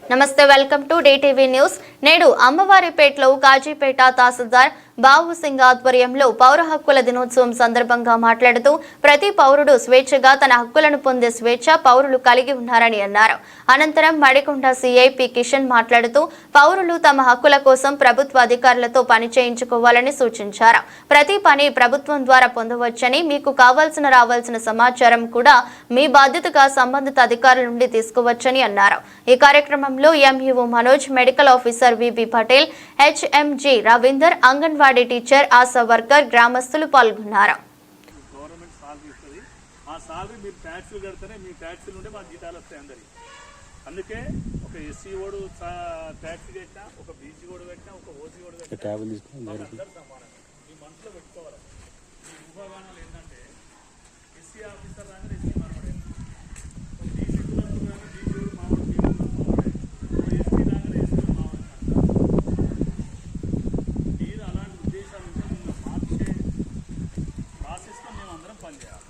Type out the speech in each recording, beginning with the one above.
నమస్తే, welcome to DTV news. నేడు అమ్మవారిపేటలో కాజీపేట తహసీల్దార్ బాబు సింగ్ ఆధ్వర్యంలో పౌర హక్కుల దినోత్సవం సందర్భంగా మాట్లాడుతూ ప్రతి పౌరుడు స్వేచ్ఛగా తన హక్కులను పొందే స్వేచ్ఛ పౌరులు కలిగి ఉన్నారని అన్నారు. అనంతరం మడికొండ CIP కిషన్ మాట్లాడుతూ పౌరులు తమ హక్కుల కోసం ప్రభుత్వ అధికారులతో పని చేయించుకోవాలని సూచించారు. ప్రతి పని ప్రభుత్వం ద్వారా పొందవచ్చని, మీకు రావాల్సిన సమాచారం కూడా మీ బాధ్యతగా సంబంధిత అధికారుల నుండి తీసుకోవచ్చని అన్నారు. ఈ కార్యక్రమంలో MUO Manoj, medical officer VB Patel, HMG Ravinder, anganwadi teacher, ASHA worker, గ్రామస్తులు పాల్గొన్నారు. అందుకే ఒక SC ఓడు ట్యాక్సీ కట్టినా, ఒక BC ఓడు కట్టినా, ఒక OC ఓడు కట్టినా అందరూ సమానం. ఈ మనసులో పెట్టుకోవాలి. ఈ విభాగాలు ఏంటంటే SC ఆఫీసర్ రాగానే SC మనవాడే, DC కులంలో కానీ DC ఓడు మామూలు మావాడే, SC రాగానే SC మావాడే. మీరు అలాంటి ఉద్దేశాలు ఉంటే మార్చే ప్రాసెస్లో మేము అందరం పనిచేయాలి.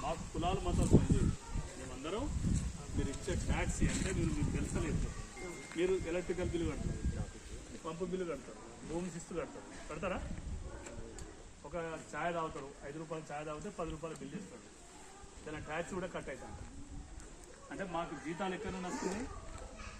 మాకు కులాలు మతాలు పనిచేయాలి. మేమందరం మీరు ఇచ్చే ట్యాక్సీ అంటే మీకు తెలుసలేదు. మీరు ఎలక్ట్రికల్ బిల్లు కడతారు, పంపు బిల్లు కడతారు, భూమి శిస్తు కడతారా? ఒక ఛాయ్ తాగుతారు, 5 రూపాయలు ఛాయ్ తాగితే 10 రూపాయలు బిల్లు ఇస్తారు. ఇలా ట్యాక్సీ కూడా కట్ అవుతాం. అంటే మాకు జీతాలు ఎక్కడ వస్తుంది,